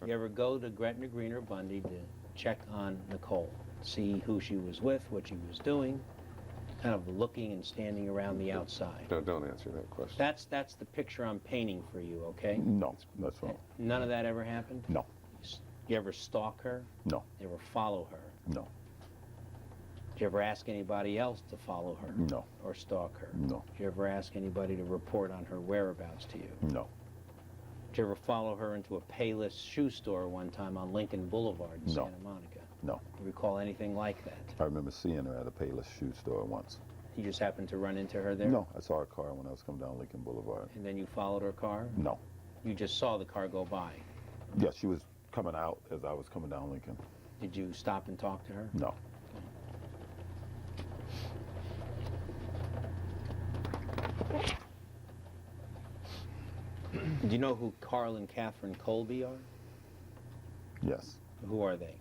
You ever go to Gretna Green or Bundy to check on Nicole, see who she was with, what she was doing, kind of looking and standing around the outside? Don't answer that question. That's the picture I'm painting for you, okay? No, that's wrong. None of that ever happened? No. You ever stalk her? No. You ever follow her? No. Did you ever ask anybody else to follow her? No. Or stalk her? No. Did you ever ask anybody to report on her whereabouts to you? No. Did you ever follow her into a Payless shoe store one time on Lincoln Boulevard in Santa Monica? No. Do you recall anything like that? I remember seeing her at a Payless shoe store once. You just happened to run into her there? No, I saw her car when I was coming down Lincoln Boulevard. And then you followed her car? No. You just saw the car go by? Yeah, she was coming out as I was coming down Lincoln. Did you stop and talk to her? No. Do you know who Carl and Catherine Colby are? Yes. Who are they?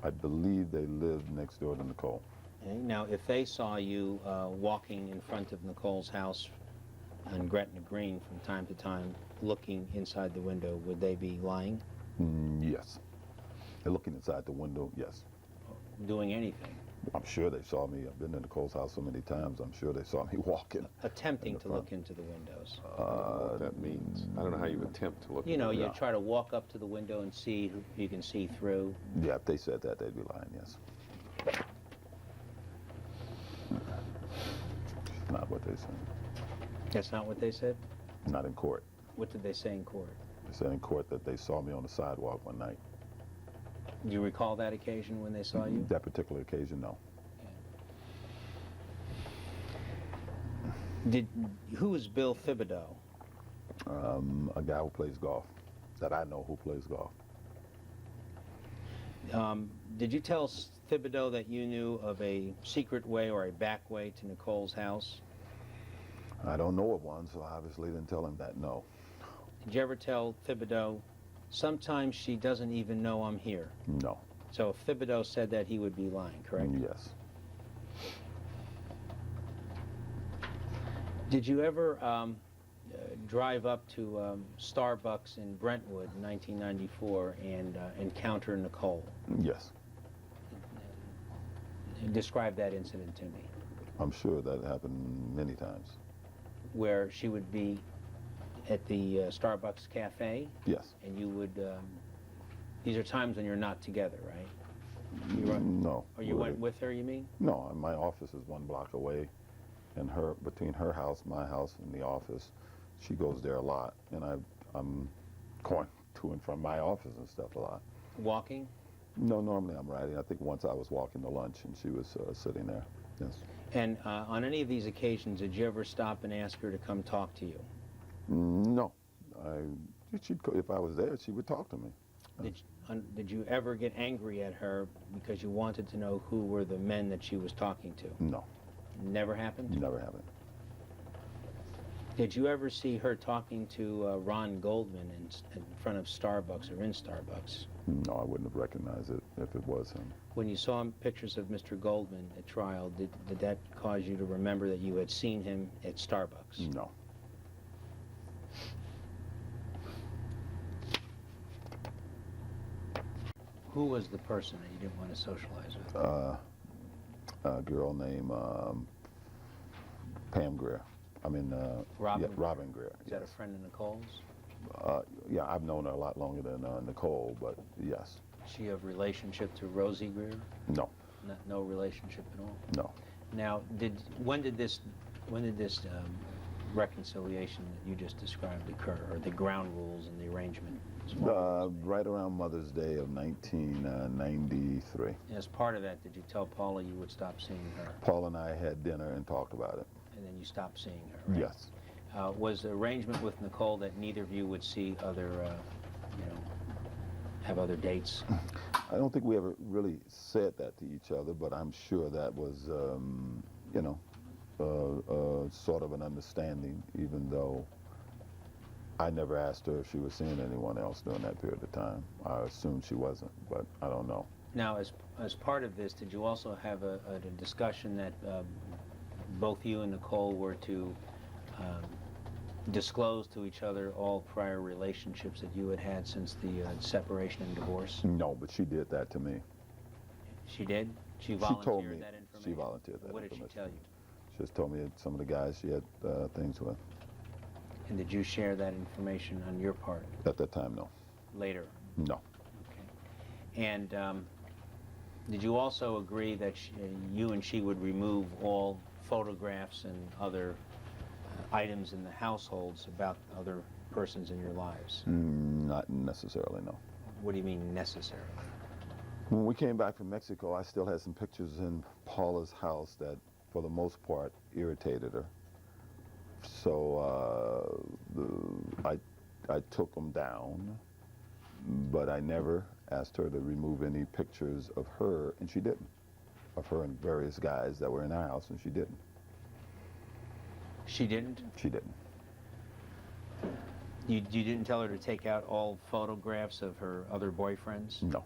I believe they lived next door to Nicole. Okay. Now, if they saw you walking in front of Nicole's house on Gretna Green from time to time, looking inside the window, would they be lying? Yes. They're looking inside the window, yes. Doing anything? I'm sure they saw me. I've been to Nicole's house so many times, I'm sure they saw me walking. Attempting to look into the windows. I don't know what that means. I don't know how you attempt to look. You know, you Yeah. try to walk up to the window and see who you can see through. Yeah, if they said that, they'd be lying, yes. Not what they said. That's not what they said? Not in court. What did they say in court? They said in court that they saw me on the sidewalk one night. Do you recall that occasion when they saw you? That particular occasion, no. Who is Bill Thibodeau? A guy who plays golf, that I know who plays golf. Did you tell Thibodeau that you knew of a secret way or a back way to Nicole's house? I don't know of one, so I obviously didn't tell him that, no. Did you ever tell Thibodeau, sometimes she doesn't even know I'm here? No. So if Thibodeau said that, he would be lying, correct? Yes. Did you ever drive up to Starbucks in Brentwood in 1994 and encounter Nicole? Yes. Describe that incident to me. I'm sure that happened many times. Where she would be at the Starbucks cafe? Yes. And you would, these are times when you're not together, right? No. Or you went with her, you mean? No, my office is 1 block away, and between her house, my house, and the office, she goes there a lot, and I'm going to and from my office and stuff a lot. Walking? No, normally I'm riding. I think once I was walking to lunch, and she was sitting there. Yes. And on any of these occasions, did you ever stop and ask her to come talk to you? No. If I was there, she would talk to me. Did you ever get angry at her because you wanted to know who were the men that she was talking to? No. Never happened? Never happened. Did you ever see her talking to Ron Goldman in front of Starbucks or in Starbucks? No, I wouldn't have recognized it if it was him. When you saw pictures of Mr. Goldman at trial, did that cause you to remember that you had seen him at Starbucks? No. Who was the person that you didn't want to socialize with? A girl named Pam Greer. Robin? Yeah, Robin Greer. Is that a friend of Nicole's? Yeah, I've known her a lot longer than Nicole, but yes. Is she of relationship to Rosie Greer? No. No relationship at all? No. Now, when did this reconciliation that you just described occur, or the ground rules and the arrangement? Right around Mother's Day of 1993. And as part of that, did you tell Paula you would stop seeing her? Paul and I had dinner and talked about it. And then you stopped seeing her, right? Yes. Was the arrangement with Nicole that neither of you would see other, have other dates? I don't think we ever really said that to each other, but I'm sure that was, sort of an understanding, even though I never asked her if she was seeing anyone else during that period of time. I assumed she wasn't, but I don't know. Now, as part of this, did you also have a discussion that both you and Nicole were to disclose to each other all prior relationships that you had had since the separation and divorce? No, but she did that to me. She did? She She told me. volunteered that information? She volunteered that What did she information. tell you? She just told me that some of the guys she had things with. And did you share that information on your part At that time, no. later? No. Okay. And did you also agree that you and she would remove all photographs and other items in the households about other persons in your lives? Not necessarily, no. What do you mean necessarily? When we came back from Mexico, I still had some pictures in Paula's house that, for the most part, irritated her. So I took them down, but I never asked her to remove any pictures of her, and she didn't. Of her and various guys that were in our house, and she didn't. She didn't? She didn't. You didn't tell her to take out all photographs of her other boyfriends? No.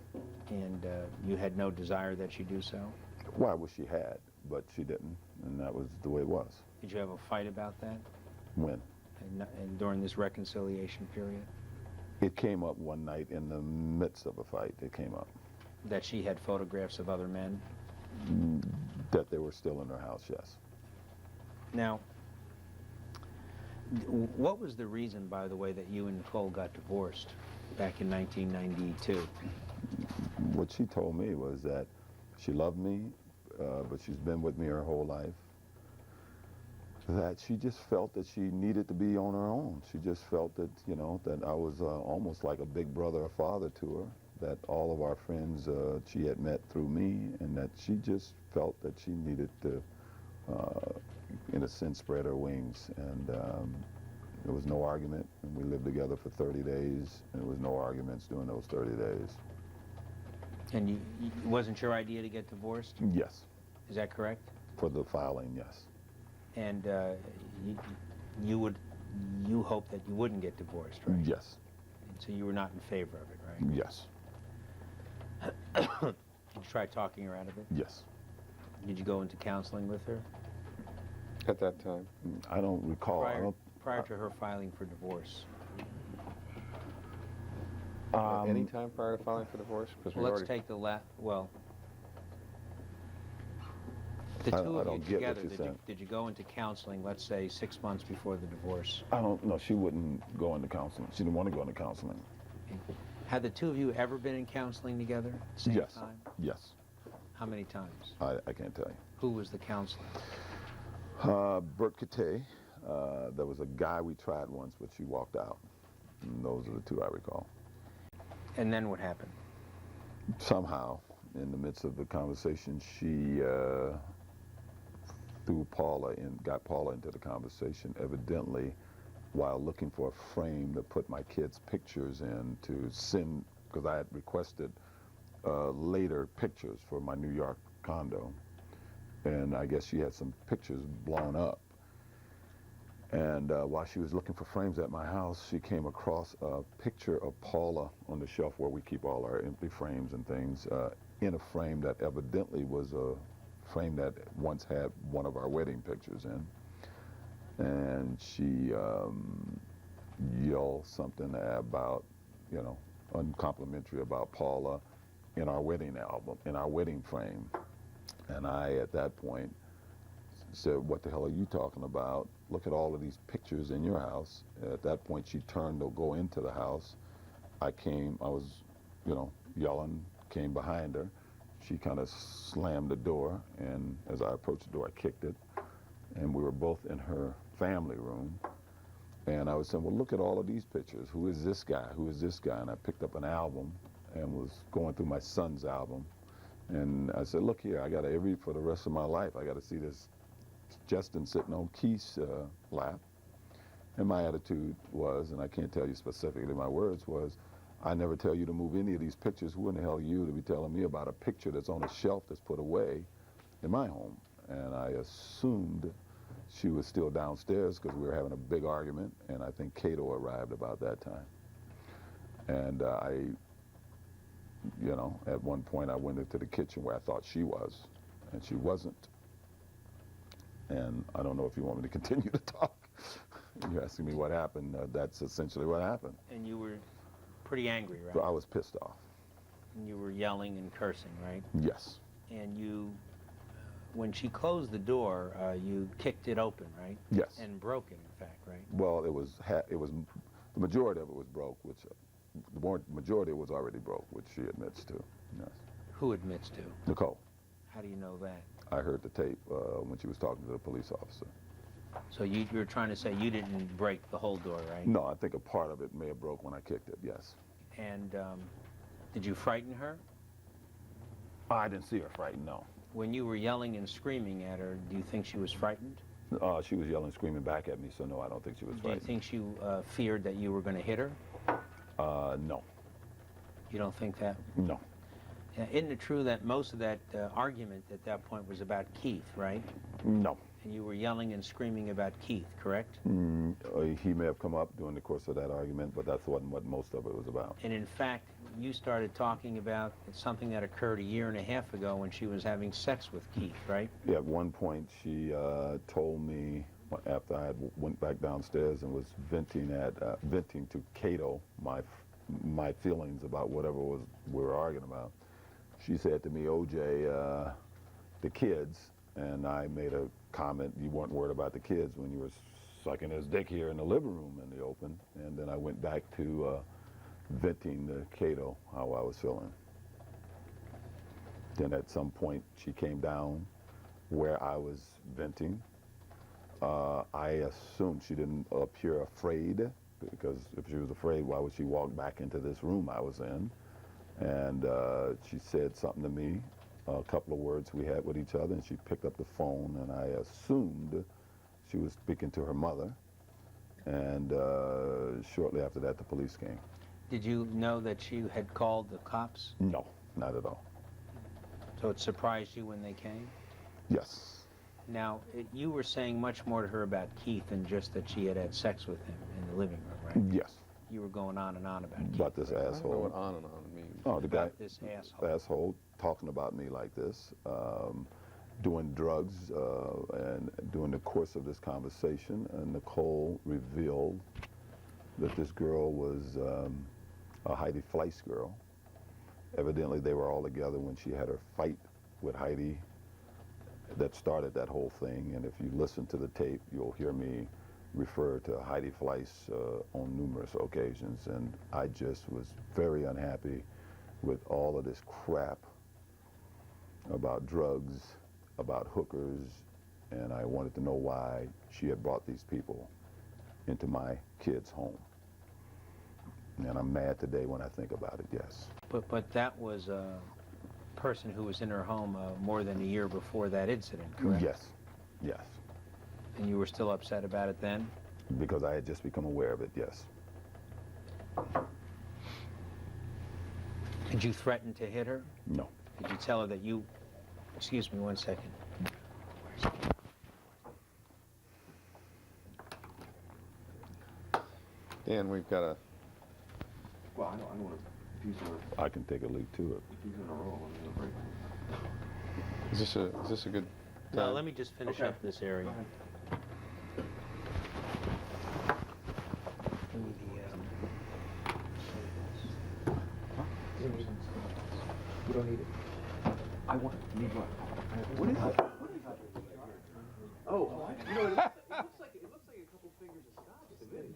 And you had no desire that she do so? Well, I wish she had, but she didn't, and that was the way it was. Did you have a fight about that? When? And during this reconciliation period? It came up one night in the midst of a fight. It came up That she had photographs of other men? that they were still in her house, yes. Now, what was the reason, by the way, that you and Nicole got divorced back in 1992? What she told me was that she loved me, but she's been with me her whole life. That she just felt that she needed to be on her own. She just felt that, you know, that I was almost like a big brother or father to her, that all of our friends she had met through me, and that she just felt that she needed to, in a sense, spread her wings. And there was no argument, and we lived together for 30 days, and there was no arguments during those 30 days. And it wasn't your idea to get divorced? Yes. Is that correct? For the filing, yes. And you hoped that you wouldn't get divorced, right? Yes. And so you were not in favor of it, right? Yes. Did you try talking her out of it? Yes. Did you go into counseling with her? At that time? I don't recall. Prior to her filing for divorce? Any time prior to filing for divorce? Because Well, let's take the the two I of you don't get what together, you're saying. did you go into counseling, let's say, 6 months before the divorce? I don't know. She wouldn't go into counseling. She didn't want to go into counseling. Had the two of you ever been in counseling together at the same Yes. time? Yes. How many times? I can't tell you. Who was the counselor? Bert Kate. There was a guy we tried once, but she walked out. And those are the two I recall. And then what happened? Somehow, in the midst of the conversation, she got Paula into the conversation, evidently while looking for a frame to put my kids' pictures in to send, because I had requested later pictures for my New York condo. And I guess she had some pictures blown up. And while she was looking for frames at my house, she came across a picture of Paula on the shelf where we keep all our empty frames and things, in a frame that evidently was a frame that once had one of our wedding pictures in. And she yelled something about, you know, uncomplimentary about Paula in our wedding album, in our wedding frame. And I, at that point, said, "What the hell are you talking about? Look at all of these pictures in your house." At that point, she turned to go into the house. I was, you know, yelling, came behind her. She kind of slammed the door, and as I approached the door, I kicked it. And we were both in her family room. And I was saying, "Well, look at all of these pictures. Who is this guy? Who is this guy?" And I picked up an album and was going through my son's album. And I said, "Look here, I got to, for the rest of my life, I got to see this Justin sitting on Keith's lap." And my attitude was, and I can't tell you specifically my words, was, "I never tell you to move any of these pictures. Who in the hell are you to be telling me about a picture that's on a shelf that's put away in my home?" And I assumed she was still downstairs because we were having a big argument, and I think Cato arrived about that time. And you know, at one point I went into the kitchen where I thought she was, and she wasn't. And I don't know if you want me to continue to talk. You're asking me what happened. That's essentially what happened. And you were pretty angry, right? So I was pissed off. And you were yelling and cursing, right? Yes. And you, when she closed the door, you kicked it open, right? Yes. And broke it, in fact, right? Well, it was the majority of it was broke, which majority was already broke, which she admits to. Yes. Who admits to? Nicole. How do you know that? I heard the tape when she was talking to the police officer. So you're trying to say you didn't break the whole door, right? No, I think a part of it may have broke when I kicked it. Yes. And did you frighten her? I didn't see her frightened. No. When you were yelling and screaming at her, do you think she was frightened? She was yelling, screaming back at me. So no, I don't think she was Do you frightened. think she feared that you were going to hit her? No. You don't think that? No. Isn't it true that most of that argument at that point was about Keith, right? No. And you were yelling and screaming about Keith, correct? He may have come up during the course of that argument, but that wasn't what most of it was about. And in fact, you started talking about something that occurred 1.5 years ago when she was having sex with Keith, right? Yeah, at one point she told me after I had went back downstairs and was venting to Cato my feelings about whatever we were arguing about. She said to me, OJ, the kids, and I made a comment, you weren't worried about the kids when you were sucking his dick here in the living room in the open, and then I went back to venting to Cato how I was feeling. Then at some point she came down where I was venting. I assumed she didn't appear afraid, because if she was afraid, why would she walk back into this room I was in? And she said something to me, a couple of words we had with each other, and she picked up the phone, and I assumed she was speaking to her mother. And shortly after that, the police came. Did you know that she had called the cops? No, not at all. So it surprised you when they came? Yes. Now, you were saying much more to her about Keith than just that she had had sex with him in the living room, right? Yes. You were going on and on about Keith. About this I don't know asshole. what on and on means. Oh, the guy. About this asshole. Asshole talking about me like this, doing drugs, and during the course of this conversation, Nicole revealed that this girl was a Heidi Fleiss girl. Evidently, they were all together when she had her fight with Heidi that started that whole thing. And if you listen to the tape, you'll hear me refer to Heidi Fleiss on numerous occasions. And I just was very unhappy with all of this crap about drugs, about hookers, and I wanted to know why she had brought these people into my kids' home. And I'm mad today when I think about it, yes. But that was a person who was in her home more than 1 year before that incident, correct? Yes, yes. And you were still upset about it then? Because I had just become aware of it, yes. Did you threaten to hit her? No. Did you tell her that you... Excuse me 1 second. Dan, we've got a... Well, I don't want to, if he's in I can take a leap to it. a roll, I'm gonna break. Is this a good No, time? let me just finish Okay. up this area. Go ahead. Give me the, You don't need it. I want, need what? What is it? What is it? Oh, you know, it looks like a couple fingers of scotch to me.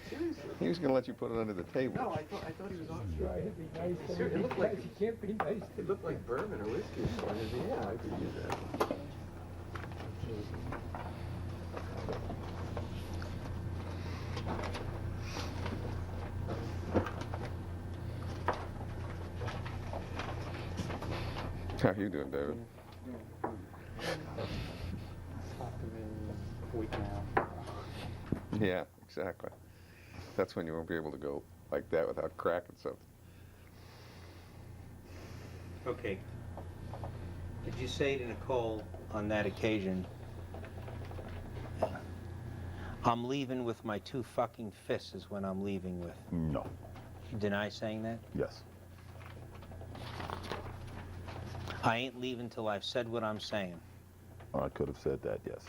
Seriously. He was going to let you put it under the table. No, I thought he was on. Try to be nice to Sure, it me looked like- because you can't be nice to It looked like bourbon or whiskey or something. Yeah, I could use that. How are you doing, David? Stopped him in a week now. Yeah, exactly. That's when you won't be able to go like that without cracking something. Okay. Did you say to Nicole on that occasion, I'm leaving with my 2 fucking fists is when I'm leaving with? No. You deny saying that? Yes. I ain't leaving till I've said what I'm saying. I could have said that, yes.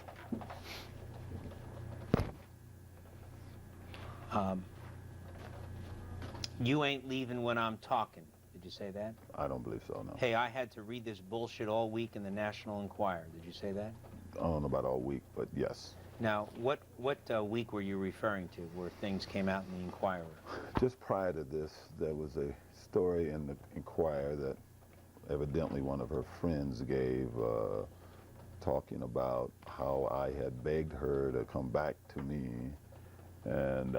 You ain't leaving when I'm talking. Did you say that? I don't believe so, no. Hey, I had to read this bullshit all week in the National Enquirer. Did you say that? I don't know about all week, but yes. Now, what week were you referring to where things came out in the Enquirer? Just prior to this, there was a story in the Enquirer that evidently one of her friends gave, talking about how I had begged her to come back to me, and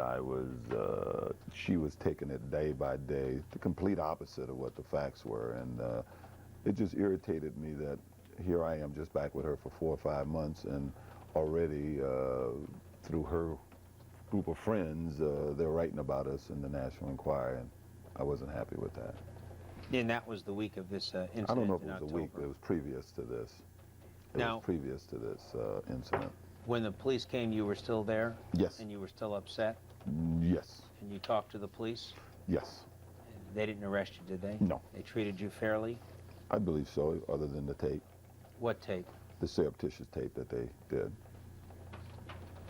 she was taking it day by day, the complete opposite of what the facts were, and it just irritated me that here I am just back with her for 4 or 5 months, and already through her group of friends, they're writing about us in the National Enquirer, and I wasn't happy with that. And that was the week of this incident. I don't know if it in was a October. week, but it was previous to this. It Now- was previous to this incident. When the police came, you were still there? Yes. And you were still upset? Yes. And you talked to the police? Yes. They didn't arrest you, did they? No. They treated you fairly? I believe so, other than the tape, What tape? the surreptitious tape that they did.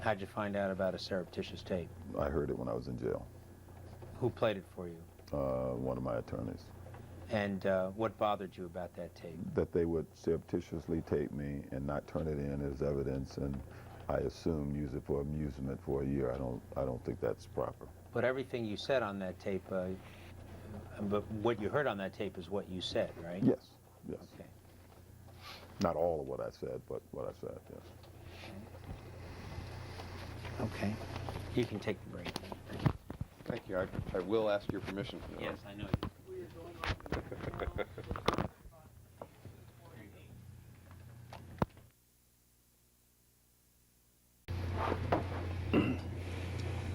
How'd you find out about a surreptitious tape? I heard it when I was in jail. Who played it for you? One of my attorneys. And what bothered you about that tape? That they would surreptitiously tape me and not turn it in as evidence, and I assume use it for amusement for a year. I don't think that's proper. But everything you said on that tape, but what you heard on that tape is what you said, right? Yes. Yes. Okay. Not all of what I said, but what I said. Yes. Okay. You can take the break. Thank you. I will ask your permission for that. Yes, I know.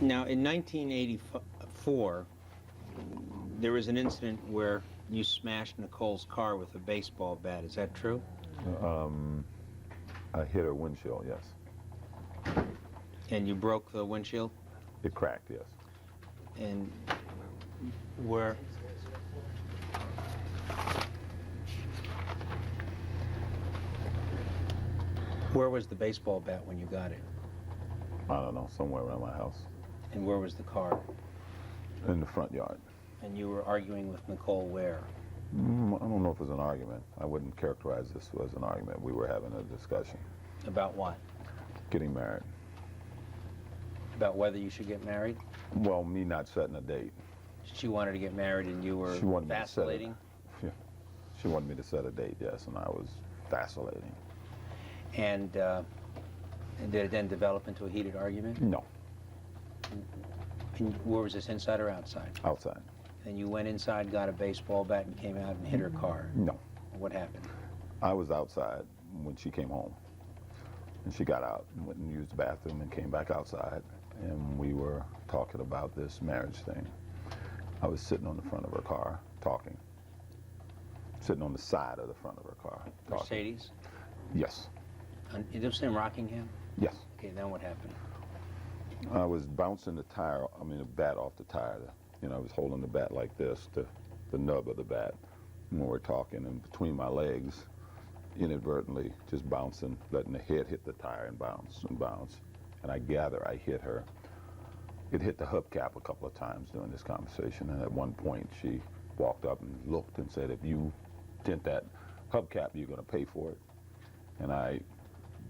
Now, in 1984, there was an incident where you smashed Nicole's car with a baseball bat. Is that true? I hit her windshield. Yes. And you broke the windshield? It cracked. Yes. And where was the baseball bat when you got it? I don't know, somewhere around my house, And where was the car? in the front yard. And you were arguing with Nicole where? I don't know if it was an argument. I wouldn't characterize this as an argument. We were having a discussion. About what? Getting married. About whether you should get married? Well, me not setting a date. She wanted to get married and you were She wanted me to set it. vacillating? Yeah. She wanted me to set a date, yes, and I was vacillating. And did it then develop into a heated argument? No, And where was this, inside or outside? outside. And you went inside, got a baseball bat, and came out and hit her car? No. What happened? I was outside when she came home. And she got out and went and used the bathroom and came back outside. And we were talking about this marriage thing. I was sitting on the front of her car talking. Sitting on the side of the front of her car talking. Mercedes? Yes. You live in Rockingham? Yes. Okay, then what happened? I was bouncing the bat off the tire. You know, I was holding the bat like this, the nub of the bat. And we were talking, and between my legs, inadvertently just bouncing, letting the head hit the tire and bounce and bounce. And I gather I hit her. It hit the hubcap a couple of times during this conversation, and at one point she walked up and looked and said, if you dent that hubcap, you're going to pay for it. And I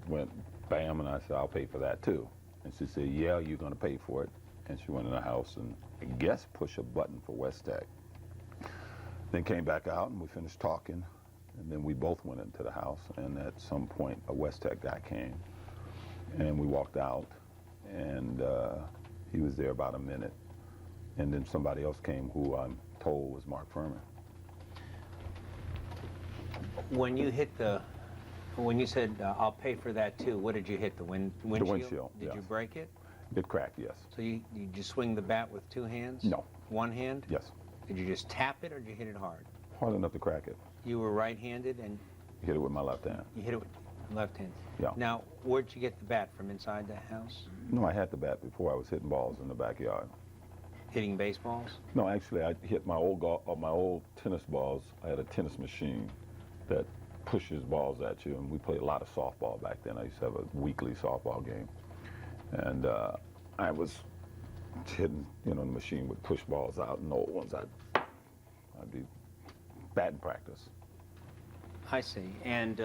went bam, and I said, I'll pay for that too. And she said, yeah, you're going to pay for it. And she went in the house and I guess push a button for West Tech. Then came back out and we finished talking, and then we both went into the house, and at some point a West Tech guy came and we walked out, and he was there about a minute, and then somebody else came who I'm told was Mark Furman. When you hit when you said, I'll pay for that too, what did you hit, the windshield? The windshield, Did you yes. break it? It cracked, yes. So you just swing the bat with two hands? No. One hand? Yes. Did you just tap it or did you hit it hard? Hard enough to crack it. You were right-handed and Hit it with my left hand. you hit it with left hand. Yeah. Now, where'd you get the bat, from inside the house? No, I had the bat before. I was hitting balls in the backyard. Hitting baseballs? No, actually, I hit my old tennis balls. I had a tennis machine that pushes balls at you, and we played a lot of softball back then. I used to have a weekly softball game, and I was hitting, you know, the machine would push balls out, and old ones, I'd be batting practice. I see. And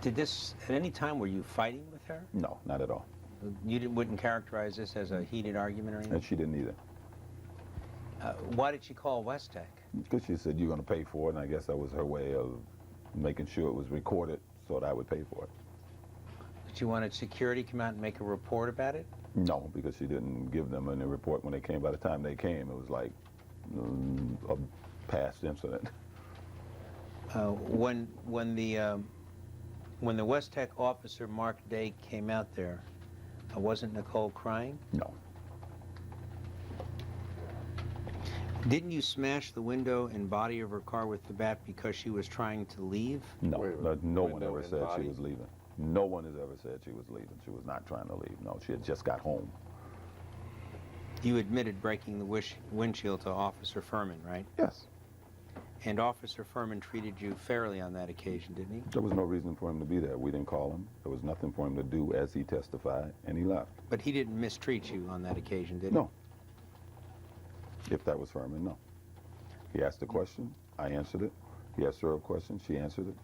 did this, at any time, were you fighting with her? No, not at all. You wouldn't characterize this as a heated argument or anything? And she didn't either. Why did she call West Tech? Because she said, you're going to pay for it, and I guess that was her way of making sure it was recorded so that I would pay for it. Did you wanted security to come out and make a report about it? No, because she didn't give them any report when they came. By the time they came, it was like a past incident. When the West Tech officer, Mark Day, came out there, wasn't Nicole crying? No. Didn't you smash the window and body of her car with the bat because she was trying to leave? No, Wait a minute. no one Window ever and said body? she was leaving. No one has ever said she was leaving. She was not trying to leave. No, she had just got home. You admitted breaking the windshield to Officer Furman, right? Yes. And Officer Furman treated you fairly on that occasion, didn't he? There was no reason for him to be there. We didn't call him. There was nothing for him to do as he testified, and he left. But he didn't mistreat you on that occasion, did he? No. If that was Furman, no. He asked a question, I answered it. He asked her a question, she answered it.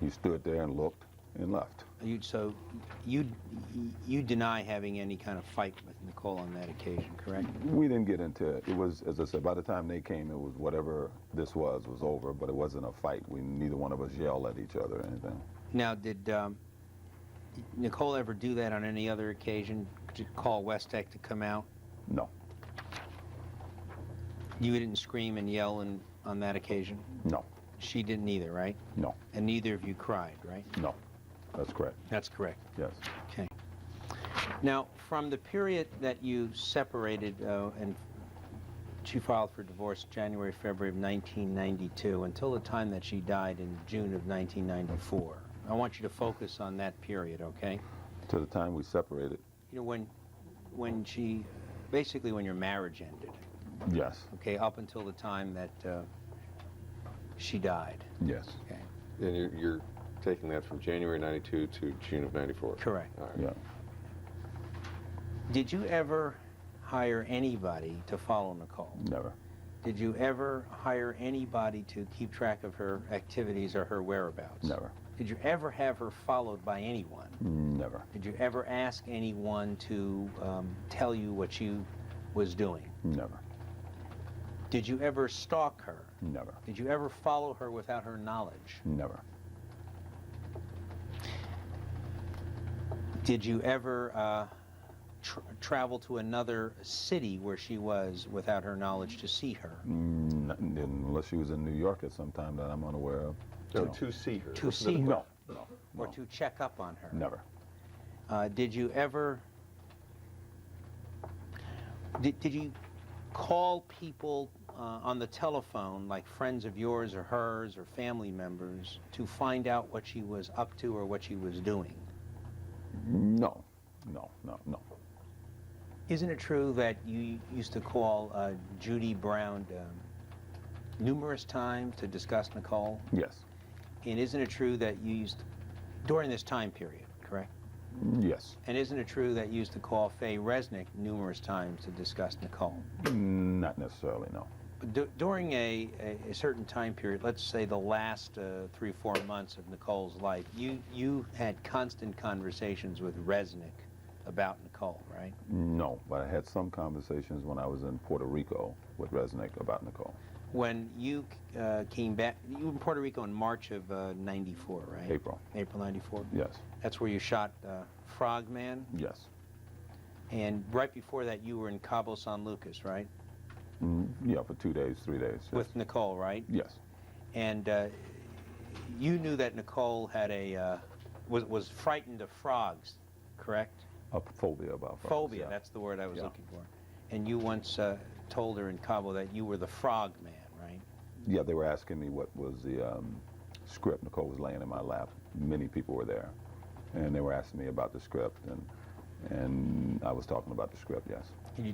He stood there and looked and left. So you deny having any kind of fight with Nicole on that occasion, correct? We didn't get into it. It was, as I said, by the time they came, it was whatever this was over, but it wasn't a fight. Neither one of us yelled at each other or anything. Now, did Nicole ever do that on any other occasion, to call West Tech to come out? No, You didn't scream and yell on that occasion? no, She didn't either, right? no, And neither of you cried, right? no. That's correct, That's correct. yes. Okay. Now, from the period that you separated and she filed for divorce January, February of 1992 until the time that she died in June of 1994, I want you to focus on that period, okay? To the time we separated, You know, when she, basically when your marriage ended, yes, okay, up until the time that she died, yes, okay? And you're taking that from January 92 to June of 94? Correct. All right. yeah. Did you ever hire anybody to follow Nicole? Never, Did you ever hire anybody to keep track of her activities or her whereabouts? never, Did you ever have her followed by anyone? never, Did you ever ask anyone to tell you what she was doing? never, Did you ever stalk her? never, Did you ever follow her without her knowledge? never, Did you ever travel to another city where she was without her knowledge to see her? unless she was in New York at some time that I'm unaware of. No, No. to see her. To see her? No, no, Or no, to check up on her? never. Did you ever... Did you call people on the telephone, like friends of yours or hers or family members, to find out what she was up to or what she was doing? No, no, no, no. Isn't it true that you used to call Judy Brown numerous times to discuss Nicole? Yes, And isn't it true that you used, during this time period, correct? yes, And isn't it true that you used to call Faye Resnick numerous times to discuss Nicole? not necessarily, no. But during a certain time period, let's say the last 3 or 4 months of Nicole's life, you had constant conversations with Resnick about Nicole, right? No, but I had some conversations when I was in Puerto Rico with Resnick about Nicole. When you came back, you were in Puerto Rico in March of 94, right? April, April 94? yes, That's where you shot Frogman. yes. And right before that, you were in Cabo San Lucas, right? Yeah, for 2 days, 3 days. Yes. With Nicole, right? Yes, And you knew that Nicole had was frightened of frogs, correct? a phobia about frogs. Phobia, yeah. that's the word I was Yeah. looking for. And you once told her in Cabo that you were the frog man, right? Yeah, they were asking me what was the script. Nicole was laying in my lap. Many people were there, and they were asking me about the script, and I was talking about the script. Yes.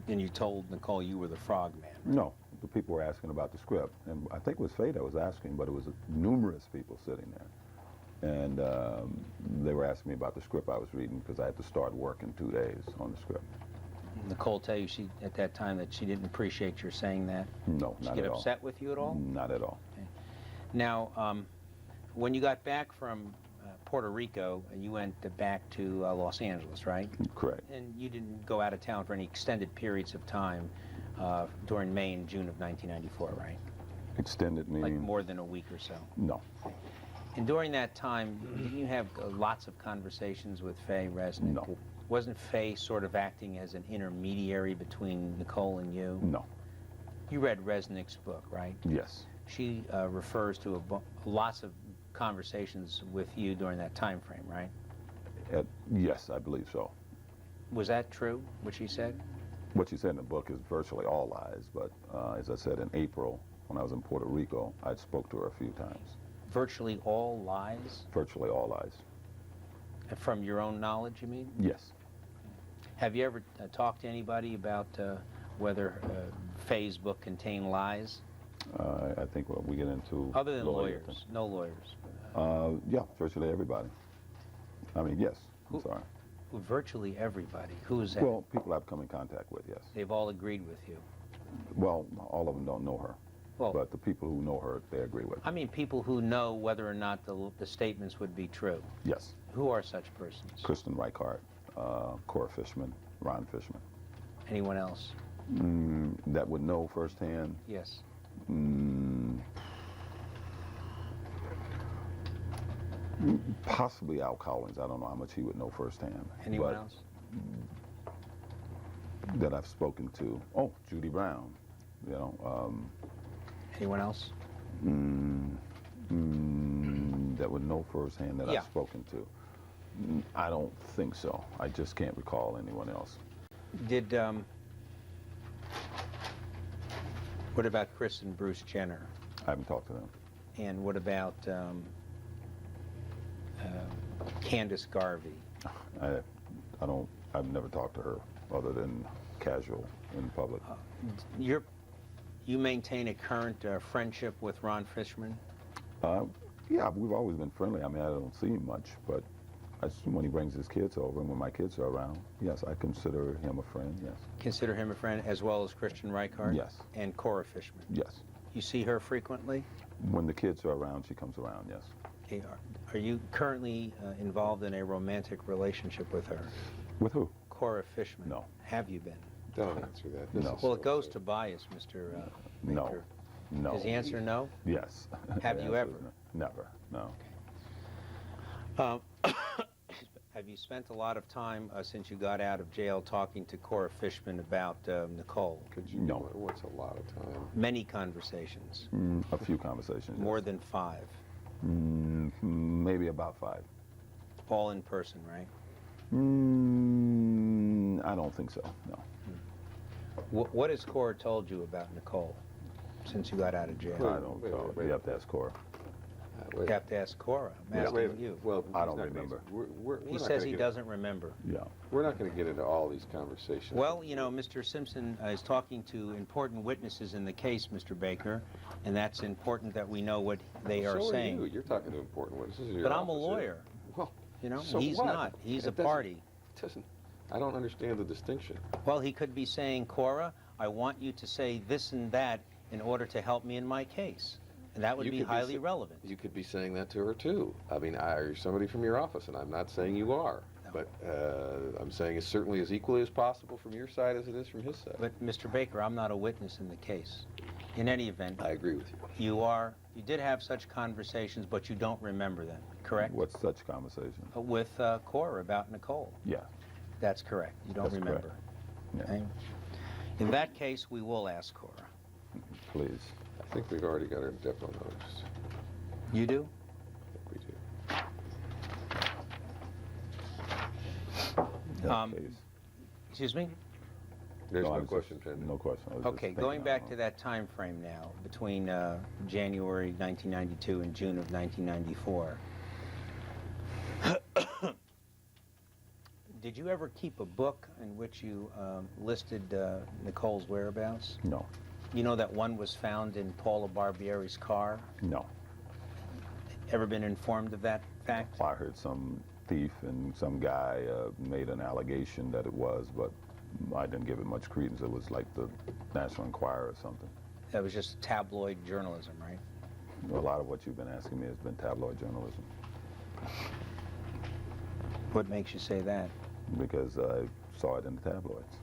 And you told Nicole you were the frog man. Right? No, the people were asking about the script, and I think it was Faye that was asking, but it was numerous people sitting there. and they were asking me about the script I was reading because I had to start work in 2 days on the script. Nicole tell you at that time that she didn't appreciate your saying that? No, Did not she get at all. upset with you at all? Not at all. Now, when you got back from Puerto Rico, you went back to Los Angeles, right? Correct. And you didn't go out of town for any extended periods of time during May and June of 1994, right? Extended Like meaning? more than a week or so. No. And during that time, didn't you have lots of conversations with Faye Resnick? No. Wasn't Faye sort of acting as an intermediary between Nicole and you? No. You read Resnick's book, right? Yes. She refers to lots of conversations with you during that time frame, right? Yes, I believe so. Was that true, what she said? What she said in the book is virtually all lies, but as I said, in April, when I was in Puerto Rico, I spoke to her a few times. Virtually all lies? Virtually all lies. From your own knowledge, you mean? Yes. Have you ever talked to anybody about whether Faye's book contained lies? I think what we get into... Other than lawyers, no lawyers. Yeah, virtually everybody. I mean, yes, I'm sorry. Virtually everybody. Who is that? Well, people I've come in contact with, yes. They've all agreed with you. Well, all of them don't know her, Well, but the people who know her, they agree with. I mean people who know whether or not the statements would be true. Yes. Who are such persons? Kristen Reichart, Cora Fishman, Ron Fishman. Anyone else? That would know firsthand. Yes. Possibly Al Collins. I don't know how much he would know firsthand. Anyone but else? that I've spoken to. Oh, Judy Brown. You know. Anyone else? That would know firsthand that Yeah. I've spoken to. I don't think so. I just can't recall anyone else. Did what about Chris and Bruce Jenner? I haven't talked to them. And what about Candace Garvey? I've never talked to her other than casual in public. You maintain a current friendship with Ron Fishman? Yeah, we've always been friendly. I mean, I don't see him much, but when he brings his kids over and when my kids are around, yes, I consider him a friend, yes. Consider him a friend as well as Christian Reichart? Yes. And Cora Fishman? Yes. You see her frequently? When the kids are around, she comes around, yes. Okay, are you currently involved in a romantic relationship with her? With who? Cora Fishman? No. Have you been? Don't answer that. No. Well, it goes to bias, Mr. No. Baker. No. Is the answer no? Yes. Have The you answer ever? is no. Never, no. Have you spent a lot of time since you got out of jail talking to Cora Fishman about Nicole? Could you? No. What's a lot of time? Many conversations. A few conversations. More yes. than 5. Maybe about 5. All in person, right? I don't think so, no. What has Cora told you about Nicole since you got out of jail? I don't wait, know. wait. You have to ask Cora. You have to ask Cora. I'm Yeah. asking you. Well, I he's don't not gonna remember. answer. We're He not says gonna he get- doesn't remember. Yeah. We're not going to get into all these conversations. Well, you know, Mr. Simpson is talking to important witnesses in the case, Mr. Baker, and that's important that we know what they are so saying. Are you. You're talking to important witnesses. in your But I'm a office. lawyer. Well, You know, so he's what? not. He's It a doesn't- party. Doesn't. I don't understand the distinction. Well, he could be saying, Cora, I want you to say this and that in order to help me in my case. And that would You be could be highly sa- relevant. You could be saying that to her too. I mean, you're somebody from your office, and I'm not saying you are, but I'm saying it's certainly as equally as possible from your side as it is from his side. But, Mr. Baker, I'm not a witness in the case. In any event, I agree with you. you did have such conversations, but you don't remember them, correct? What's such conversation? With Cora about Nicole. Yeah. That's correct. You don't That's correct. remember. Yeah. Okay? In that case, we will ask Cora. Please. I think we've already got her depot notice. You do? I think we do. That case. Excuse me? There's I no was question just- pending. No question. I was just Okay, thinking going out back loud. to that time frame now, between January 1992 and June of 1994. Did you ever keep a book in which you listed Nicole's whereabouts? No. You know that one was found in Paula Barbieri's car? No. ever been informed of that fact? I heard some thief and some guy made an allegation that it was, but I didn't give it much credence. It was like the National Enquirer or something. That was just tabloid journalism, right? A lot of what you've been asking me has been tabloid journalism, What makes you say that? because I saw it in the tabloids.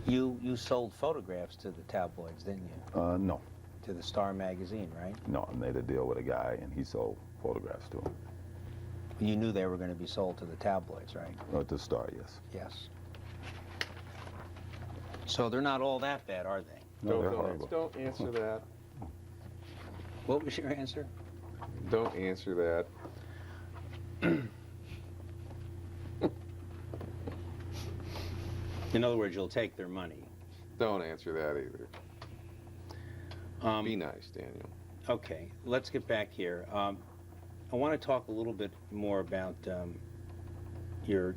You sold photographs to the tabloids, didn't you? No, To the Star magazine, right? no, I made a deal with a guy and he sold photographs to him. You knew they were going to be sold to the tabloids, right? Or to Star, yes. Yes. So they're not all that bad, are they? No, they're horrible. Don't answer that. What was your answer? Don't answer that. In other words, you'll take their money. Don't answer that either. Be nice, Daniel. Okay, let's get back here. I want to talk a little bit more about your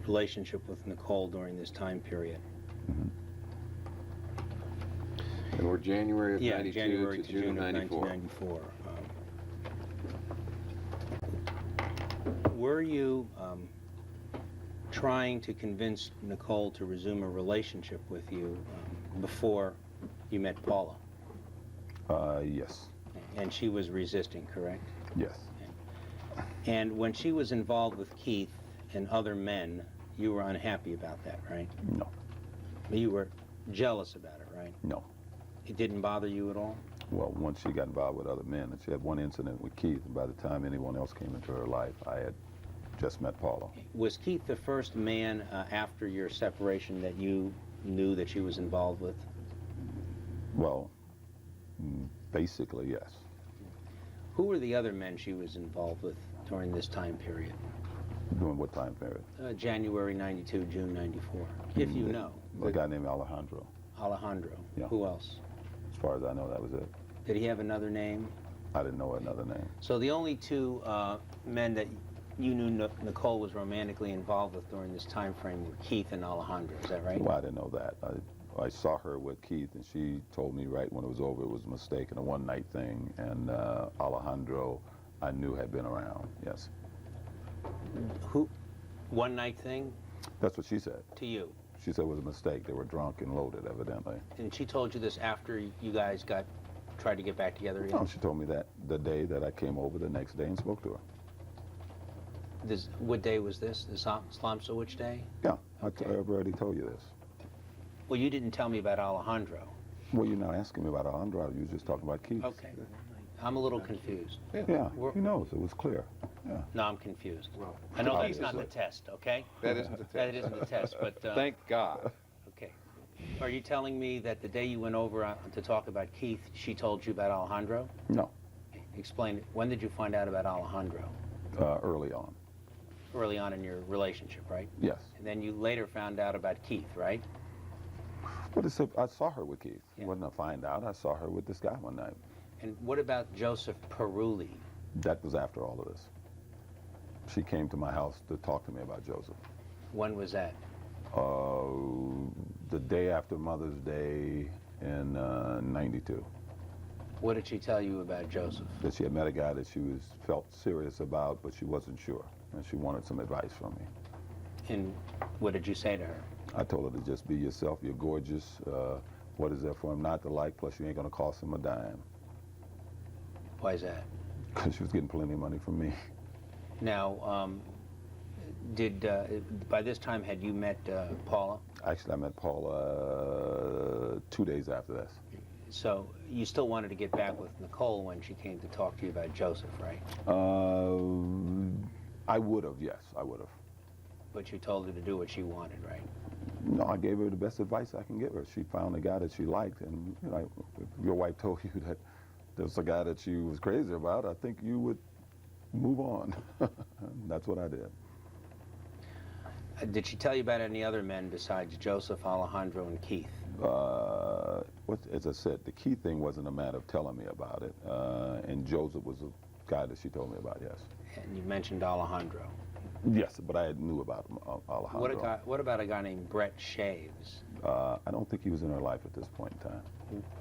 relationship with Nicole during this time period. And we're January of Yeah, 92 January to June of 94. 1994. Were you trying to convince Nicole to resume a relationship with you before you met Paula? Yes, And she was resisting, correct? yes. And when she was involved with Keith and other men, you were unhappy about that, right? No, You were jealous about it, right? no. It didn't bother you at all? Well, once she got involved with other men, and she had one incident with Keith, and by the time anyone else came into her life, I had just met Paula. Was Keith the first man after your separation that you knew that she was involved with? Well, basically, yes. Who were the other men she was involved with during this time period? During what time period? January 92, June 94, if you know. A guy named Alejandro. Alejandro. Yeah. Who else? As far as I know, that was it. Did he have another name? I didn't know another name. So the only two men that you knew Nicole was romantically involved with during this time frame were Keith and Alejandro, is that right? Well, I didn't know that. I saw her with Keith, and she told me right when it was over it was a mistake and a one-night thing. And Alejandro, I knew had been around, yes. Who? One night thing That's what she said. to you? She said it was a mistake. They were drunk and loaded, evidently. And she told you this after you guys tried to get back together again? No, she told me that the day that I came over the next day and spoke to her. What day was this? The Slomsowich day? Yeah, Okay. I've already told you this. Well, you didn't tell me about Alejandro. Well, you're not asking me about Alejandro. You were just talking about Keith. Okay. I'm a little confused. Yeah, he knows. It was clear. Yeah. No, I'm confused. I know that's not the Obviously. test, okay? That isn't the test. That isn't the test, but... Thank God. Okay. Are you telling me that the day you went over to talk about Keith, she told you about Alejandro? No, Explain it. When did you find out about Alejandro? early on. Early on in your relationship, right? Yes. And then you later found out about Keith, right? But I saw her with Keith. Yeah. It wasn't a find out. I saw her with this guy one night. And what about Joseph Perulli? That was after all of this. She came to my house to talk to me about Joseph. When was that? The day after Mother's Day in '92. What did she tell you about Joseph? That she had met a guy that she felt serious about, but she wasn't sure, and she wanted some advice from me. And what did you say to her? I told her to just be yourself. You're gorgeous. What is there for him not to like? Plus, you ain't gonna cost him a dime. Why is that? Because she was getting plenty of money from me. Now, by this time, had you met Paula? Actually, I met Paula 2 days after this. So you still wanted to get back with Nicole when she came to talk to you about Joseph, right? I would have, yes, I would have. But you told her to do what she wanted, right? No, I gave her the best advice I can give her. She found a guy that she liked, and you know, if your wife told you that there's a guy that she was crazy about, I think you would move on. That's what I did. Did she tell you about any other men besides Joseph, Alejandro, and Keith? As I said, the key thing wasn't a matter of telling me about it, and Joseph was a guy that she told me about, yes. And you mentioned Alejandro. Yes, but I knew about him, Alejandro. What about a guy named Brett Shaves? I don't think he was in her life at this point in time.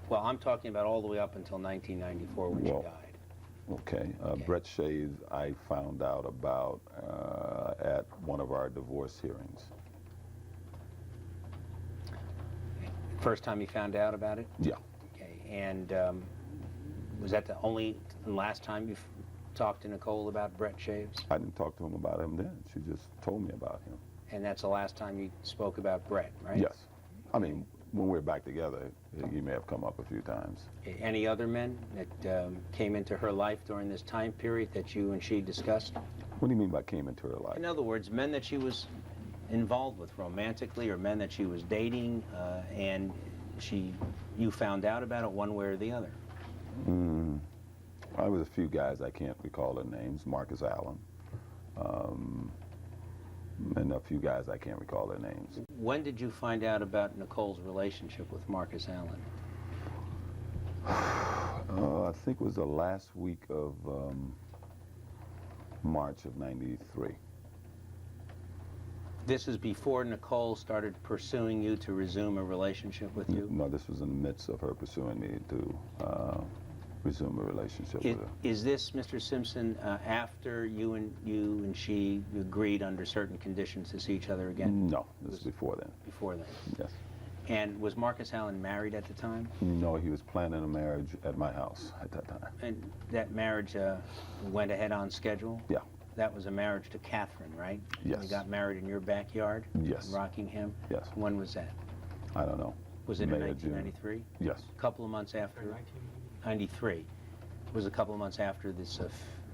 Well, I'm talking about all the way up until 1994 when Well, she died. Okay. Brett Shaves, I found out about at one of our divorce hearings. First time you found out about it? Yeah. Okay. And was that the only and last time you talked to Nicole about Brett Shaves? I didn't talk to him about him then. She just told me about him. And that's the last time you spoke about Brett, right? Yes. I mean, when we're back together, he may have come up a few times. Any other men that came into her life during this time period that you and she discussed? What do you mean by came into her life? In other words, men that she was involved with romantically, or men that she was dating, and you found out about it one way or the other? I was a few guys, I can't recall their names. Marcus Allen. And a few guys, I can't recall their names. When did you find out about Nicole's relationship with Marcus Allen? I think it was the last week of March of '93. This is before Nicole started pursuing you to resume a relationship with you? No, this was in the midst of her pursuing me to resume a relationship with her. Is this, Mr. Simpson, after you and she agreed under certain conditions to see each other again? No, this was before then. Before then. Yes. And was Marcus Allen married at the time? No, he was planning a marriage at my house at that time. And that marriage went ahead on schedule? Yeah. That was a marriage to Catherine, right? Yes. You got married in your backyard? Yes. In Rockingham? Yes. When was that? I don't know. Was it in May or June. 1993? Yes. A couple of months after? 93. It was a couple of months after this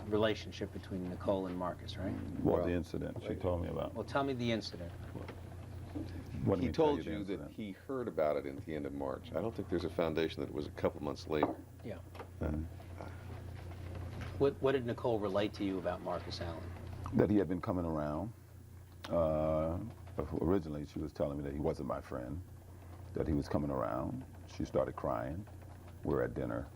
relationship between Nicole and Marcus, right? Well, the incident she told me about. Well, tell me the incident. What do He you tell told the you that incident? he heard about it at the end of March. I don't think there's a foundation that it was a couple months later. Yeah. Mhm. What did Nicole relate to you about Marcus Allen? That he had been coming around. Originally, she was telling me that he wasn't my friend, that he was coming around. She started crying. We were at dinner.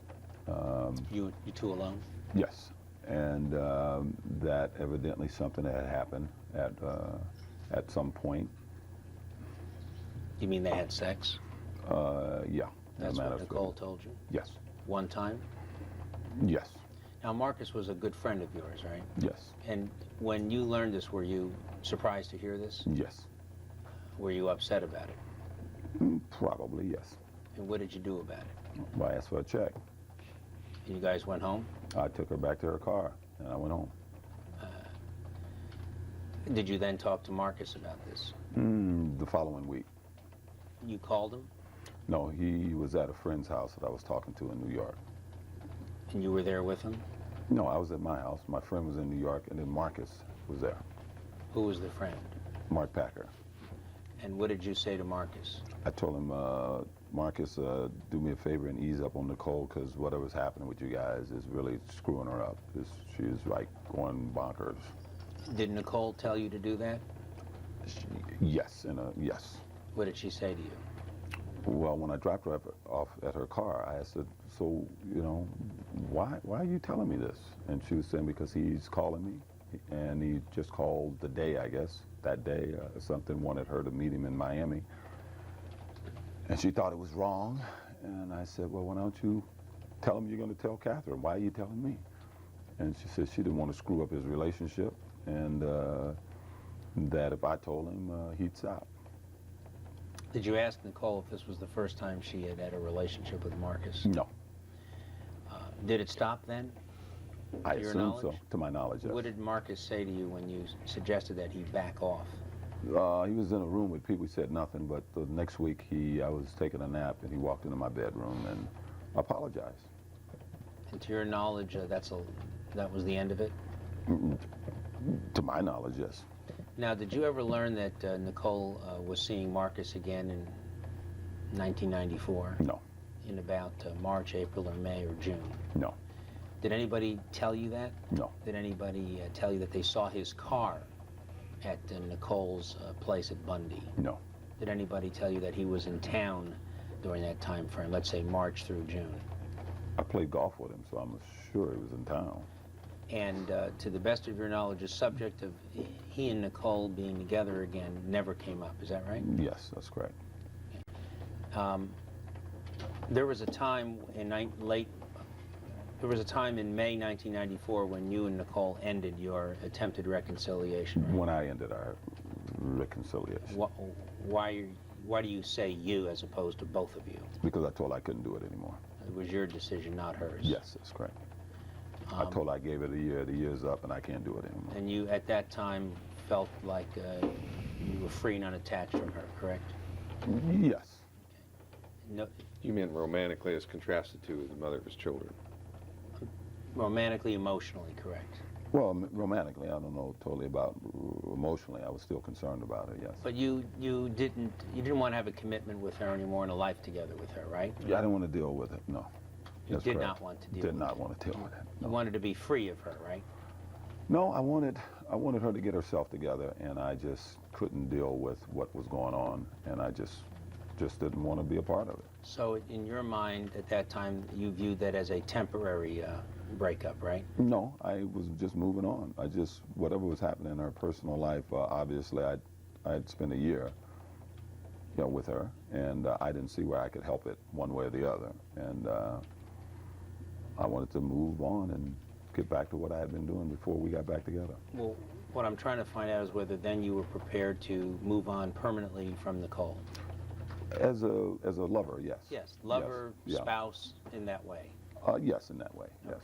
You two alone? Yes. And that evidently something had happened at some point. You mean they had sex? Yeah. That's a matter what of Nicole fact. told you? Yes. One time? Yes. Now, Marcus was a good friend of yours, right? Yes. And when you learned this, were you surprised to hear this? Yes. Were you upset about it? Probably, yes. And what did you do about it? Well, I asked for a check. You guys went home? I took her back to her car, and I went home. Did you then talk to Marcus about this? The following week. You called him, No, he was at a friend's house that I was talking to in New York. and you were there with him? No, I was at my house. My friend was in New York, and then Marcus was there. Who was the friend? Mark Packer. And what did you say to Marcus? I told him, Marcus, do me a favor and ease up on Nicole, because whatever's happening with you guys is really screwing her up. She's like going bonkers. Did Nicole tell you to do that? Yes, yes. What did she say to you? Well, when I dropped her off at her car, I asked her, so, why are you telling me this? And she was saying, because he's calling me, and he just called the day, I guess, that day, something wanted her to meet him in Miami. And she thought it was wrong, and I said, well, why don't you tell him you're going to tell Catherine? Why are you telling me? And she said she didn't want to screw up his relationship, and that if I told him, he'd stop. Did you ask Nicole if this was the first time she had had a relationship with Marcus? No. Did it stop then? I To your assume so, knowledge? to my knowledge, yes. What did Marcus say to you when you suggested that he back off? He was in a room with people. He said nothing, but the next week I was taking a nap, and he walked into my bedroom and apologized. And to your knowledge, that was the end of it? To my knowledge, yes. Now, did you ever learn that Nicole was seeing Marcus again in 1994? No. In about March, April, or May, or June? No. Did anybody tell you that? No. Did anybody tell you that they saw his car at Nicole's place at Bundy? No. Did anybody tell you that he was in town during that time frame, let's say March through June? I played golf with him, so I'm sure he was in town. And to the best of your knowledge, the subject of he and Nicole being together again never came up. Is that right? Yes, that's correct. There was a time in There was a time in May 1994 when you and Nicole ended your attempted reconciliation. Right? When I ended our reconciliation. Why do you say you as opposed to both of you? Because I told her I couldn't do it anymore. It was your decision, not hers. Yes, that's correct. I told her I gave it a year, the year's up, and I can't do it anymore. And you, at that time, felt like you were free and unattached from her, correct? Yes. No, You meant romantically as contrasted to the mother of his children. romantically, emotionally, correct? Well, romantically, I don't know totally about emotionally. I was still concerned about her, yes. But you didn't want to have a commitment with her anymore and a life together with her, right? Yeah, I didn't want to deal with it, no. You That's did correct. not want to deal Did with not it. want to deal with it, You no. wanted to be free of her, right? No, I wanted her to get herself together, and I just couldn't deal with what was going on, and I just didn't want to be a part of it. So in your mind, at that time, you viewed that as a temporary breakup, right? No, I was just moving on. Whatever was happening in her personal life, obviously I'd spent a year, with her, and I didn't see where I could help it one way or the other. And I wanted to move on and get back to what I had been doing before we got back together. Well, what I'm trying to find out is whether then you were prepared to move on permanently from Nicole. As a lover, yes. Yes, lover, Yes, yeah. spouse, in that way. Yes, in that way, yes.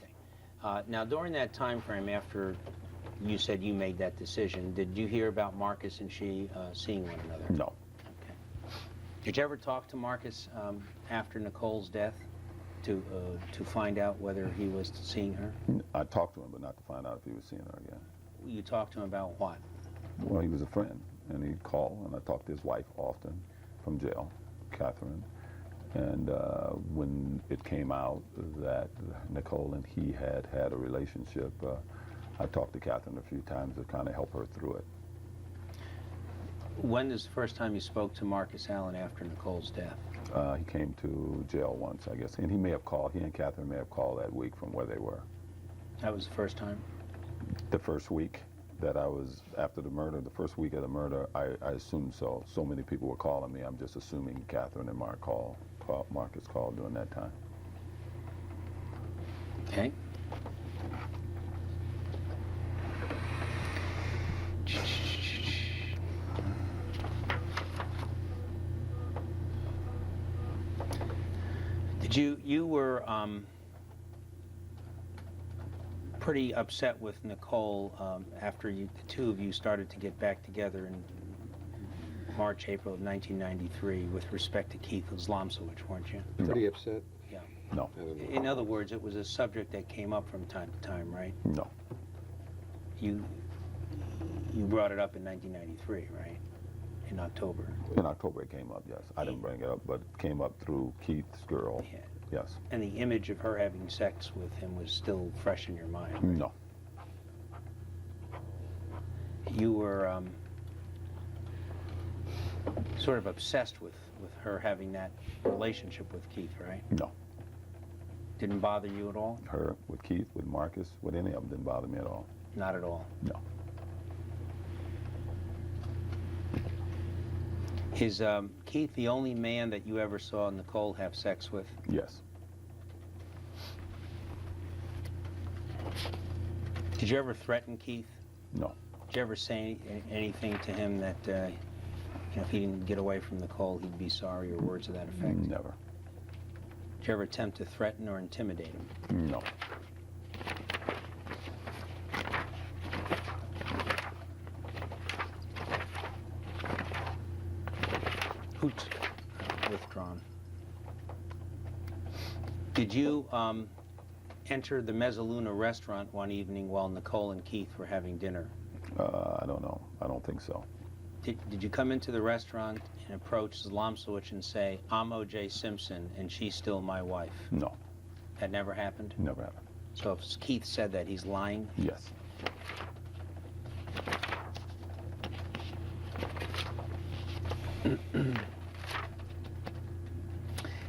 Okay. Now, during that time frame after you said you made that decision, did you hear about Marcus and she seeing one another? No. Okay. Did you ever talk to Marcus after Nicole's death to find out whether he was seeing her? I talked to him, but not to find out if he was seeing her again. You talked to him about what? Well, he was a friend, and he'd call, and I talked to his wife often from jail, Catherine. And when it came out that Nicole and he had a relationship, I talked to Catherine a few times to kind of help her through it. When is the first time you spoke to Marcus Allen after Nicole's death? He came to jail once, I guess, and he and Catherine may have called that week from where they were. That was the first time? The first week that I was, after the murder, the first week of the murder, I assumed so. So many people were calling me, I'm just assuming Catherine and Marcus called during that time. Okay. You were pretty upset with Nicole after the two of you started to get back together in March, April of 1993 with respect to Keith Zlomsowicz, weren't you? Pretty upset? Yeah. No. I don't know. In other words, it was a subject that came up from time to time, right? No. You brought it up in 1993, right? In October. In October it came up, yes. I didn't bring it up, but it came up through Keith's girl. Yeah. Yes. And the image of her having sex with him was still fresh in your mind. Right? No. You were sort of obsessed with her having that relationship with Keith, right? No. Didn't bother you at all? Her, with Keith, with Marcus, with any of them didn't bother me at all. Not at all. No. Is Keith the only man that you ever saw Nicole have sex with? Yes. Did you ever threaten Keith? No. Did you ever say anything to him that if he didn't get away from Nicole, he'd be sorry, or words to that effect? Never. Did you ever attempt to threaten or intimidate him? No. Hoot. Withdrawn. Did you enter the Mezzaluna restaurant one evening while Nicole and Keith were having dinner? I don't know. I don't think so. Did you come into the restaurant and approach Zlomsowicz and say, "I'm O.J. Simpson and she's still my wife"? No. That never happened? Never happened. So if Keith said that, he's lying? Yes.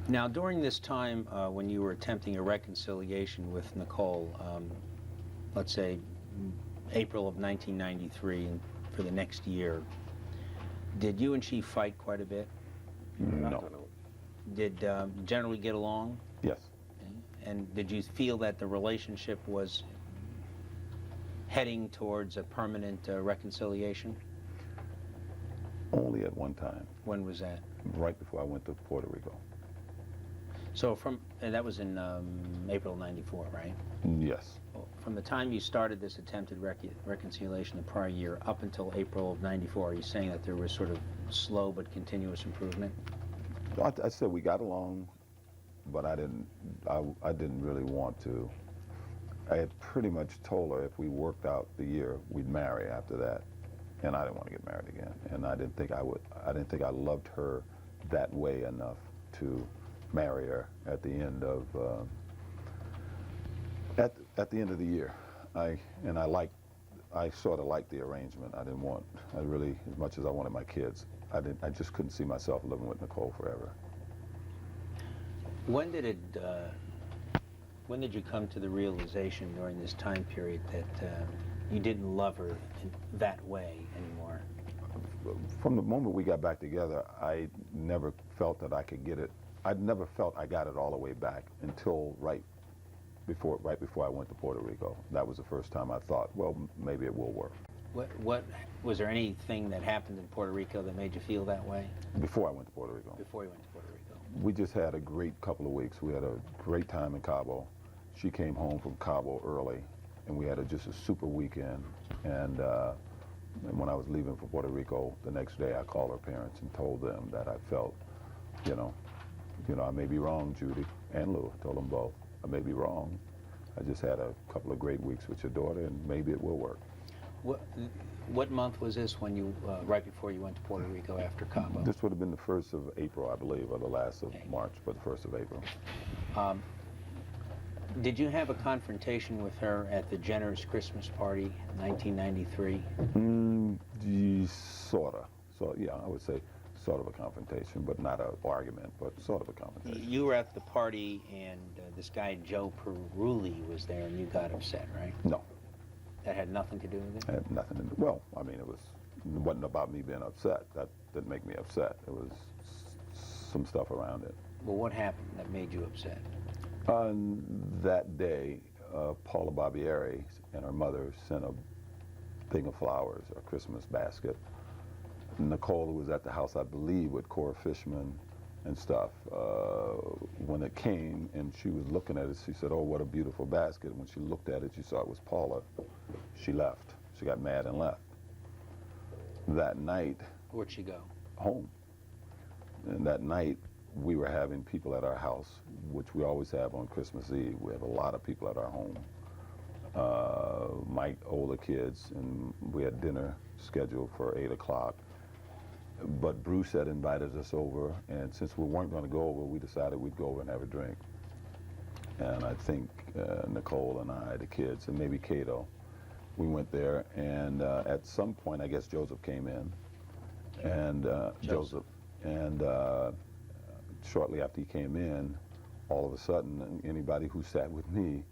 Now, during this time when you were attempting a reconciliation with Nicole, let's say, April of 1993, and for the next year, did you and she fight quite a bit? No. Did you generally get along? Yes. And did you feel that the relationship was heading towards a permanent reconciliation? Only at one time, When was that? right before I went to Puerto Rico. So and that was in April '94, right? Yes. Well, from the time you started this attempted reconciliation the prior year up until April of '94, are you saying that there was sort of slow but continuous improvement? I said we got along, but I didn't really want to. I had pretty much told her if we worked out the year, we'd marry after that. And I didn't want to get married again. And I didn't think I would. I didn't think I loved her that way enough to marry her at the end of at the end of the year. I sort of liked the arrangement. I really, as much as I wanted my kids, I just couldn't see myself living with Nicole forever. When did you come to the realization during this time period that you didn't love her in that way anymore? From the moment we got back together, I never felt that I could get it. I never felt I got it all the way back until right before I went to Puerto Rico. That was the first time I thought, well, maybe it will work. What was there anything that happened in Puerto Rico that made you feel that way? Before I went to Puerto Rico. Before you went to Puerto Rico. We just had a great couple of weeks. We had a great time in Cabo. She came home from Cabo early, and we had just a super weekend. And when I was leaving for Puerto Rico the next day, I called her parents and told them that I felt, I may be wrong, Judy and Lou. I told them both. I may be wrong. I just had a couple of great weeks with your daughter, and maybe it will work. What month was this when you, right before you went to Puerto Rico after Cabo? This would have been the 1st of April, I believe, or the last of Okay. March, but the 1st of April. Did you have a confrontation with her at the Jenner's Christmas party, 1993? Sorta. So, yeah, I would say sort of a confrontation, but not an argument, but sort of a confrontation. You were at the party, and this guy, Joe Perulli, was there, and you got upset, right? No, That had nothing to do with it? it had nothing to do. Well, I mean, it wasn't about me being upset. That didn't make me upset. It was some stuff around it. Well, what happened that made you upset? On that day, Paula Barbieri and her mother sent a thing of flowers, a Christmas basket. Nicole, who was at the house, I believe, with Ron Fishman and stuff, when it came and she was looking at it, she said, "Oh, what a beautiful basket." When she looked at it, she saw it was Paula. She left. She got mad and left. That night, Where'd she go? home. And that night, we were having people at our house, which we always have on Christmas Eve. We have a lot of people at our home. My older kids, and we had dinner scheduled for 8 o'clock. But Bruce had invited us over, and since we weren't going to go over, we decided we'd go over and have a drink. And I think Nicole and I, the kids, and maybe Cato, we went there, and at some point, I guess Joseph came in, and Joseph, and shortly after he came in, all of a sudden, anybody who sat with me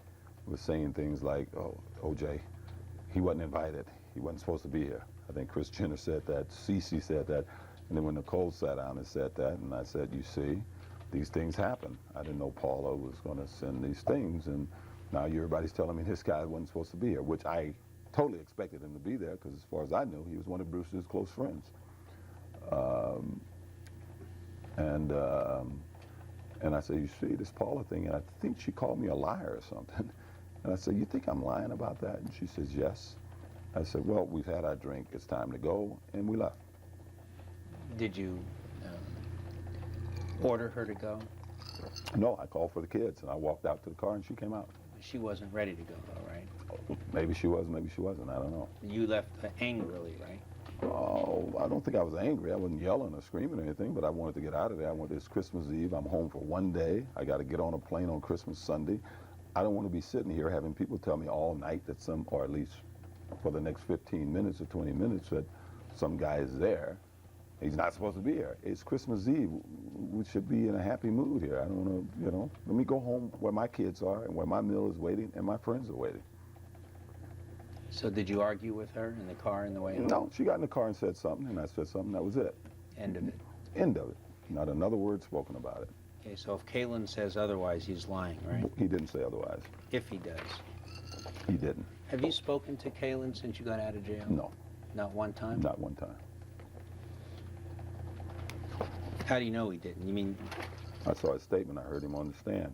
was saying things like, "Oh, OJ, he wasn't invited. He wasn't supposed to be here." I think Chris Jenner said that, Cece said that, and then when Nicole sat down and said that, and I said, "You see, these things happen. I didn't know Paula was going to send these things, and now everybody's telling me this guy wasn't supposed to be here," which I totally expected him to be there, because as far as I knew, he was one of Bruce's close friends. And I said, "You see, this Paula thing," and I think she called me a liar or something. And I said, "You think I'm lying about that?" And she says, "Yes." I said, "Well, we've had our drink. It's time to go," and we left. Did you order her to go? No, I called for the kids, and I walked out to the car, and she came out. She wasn't ready to go, though, right? Maybe she was, maybe she wasn't. I don't know. You left angrily, right? Oh, I don't think I was angry. I wasn't yelling or screaming or anything, but I wanted to get out of there. It's Christmas Eve. I'm home for one day. I got to get on a plane on Christmas Sunday. I don't want to be sitting here having people tell me all night that or at least for the next 15 minutes or 20 minutes, that some guy is there. He's not supposed to be here. It's Christmas Eve. We should be in a happy mood here. I don't want to, let me go home where my kids are and where my meal is waiting and my friends are waiting. So did you argue with her in the car in the way home? No, she got in the car and said something, and I said something. That was it. End of it. End of it. Not another word spoken about it. Okay, so if Kalen says otherwise, he's lying, right? He didn't say otherwise. If he does. He didn't. Have you spoken to Kalen since you got out of jail? No, Not one time? not one time. How do you know he didn't? You mean, I saw his statement. I heard him on the stand.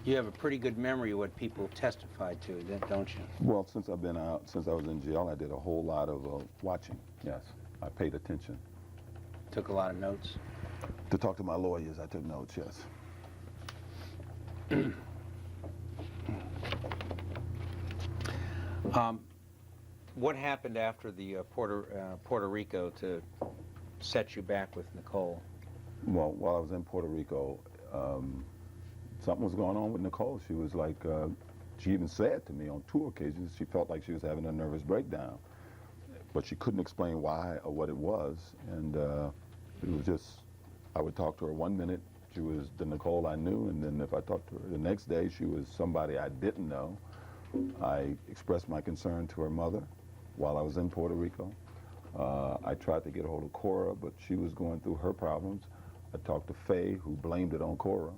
you have a pretty good memory of what people testified to, don't you? Well, since I've been out, since I was in jail, I did a whole lot of watching. Yes, I paid attention. Took a lot of notes? To talk to my lawyers, I took notes, yes. What happened after the Puerto Rico to set you back with Nicole? Well, while I was in Puerto Rico, something was going on with Nicole. She was like, she even said to me on 2 occasions, she felt like she was having a nervous breakdown. But she couldn't explain why or what it was. And it was just, I would talk to her 1 minute, she was the Nicole I knew, and then if I talked to her the next day, she was somebody I didn't know. I expressed my concern to her mother while I was in Puerto Rico. I tried to get a hold of Cora, but she was going through her problems. I talked to Faye, who blamed it on Cora.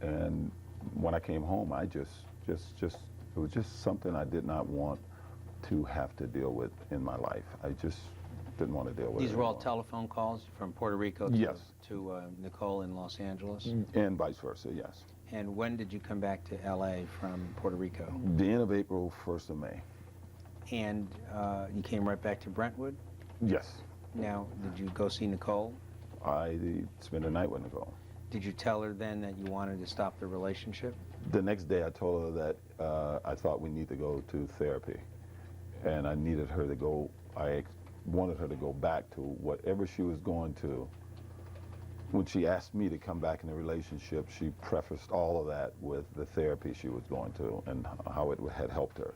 And when I came home, I it was just something I did not want to have to deal with in my life. I just didn't want to deal with it. These were all anymore. telephone calls from Puerto Rico to, Yes. to Nicole in Los Angeles? And vice versa, yes. And when did you come back to L.A. from Puerto Rico? The end of April, 1st of May. And you came right back to Brentwood? Yes. Now, did you go see Nicole? I spent the night with Nicole. Did you tell her then that you wanted to stop the relationship? The next day I told her that I thought we need to go to therapy. And I needed her to go, I wanted her to go back to whatever she was going to. When she asked me to come back in the relationship, she prefaced all of that with the therapy she was going to and how it had helped her.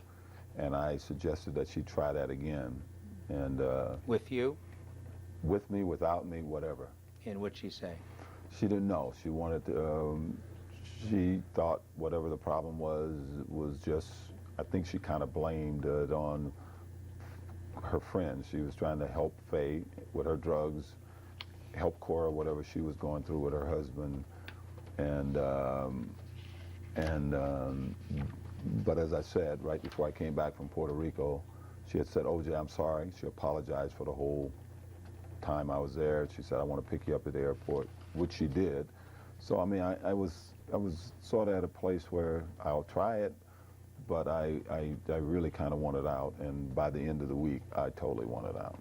And I suggested that she try that again. And With you? with me, without me, whatever. And what'd she say? She didn't know. She wanted to, she thought whatever the problem was just, I think she kind of blamed it on her friends. She was trying to help Faye with her drugs, help Cora, whatever she was going through with her husband. But as I said, right before I came back from Puerto Rico, she had said, OJ, I'm sorry. She apologized for the whole time I was there. She said, I want to pick you up at the airport, which she did. So, I mean, I was sort of at a place where I'll try it, but I really kind of wanted out. And by the end of the week, I totally wanted out.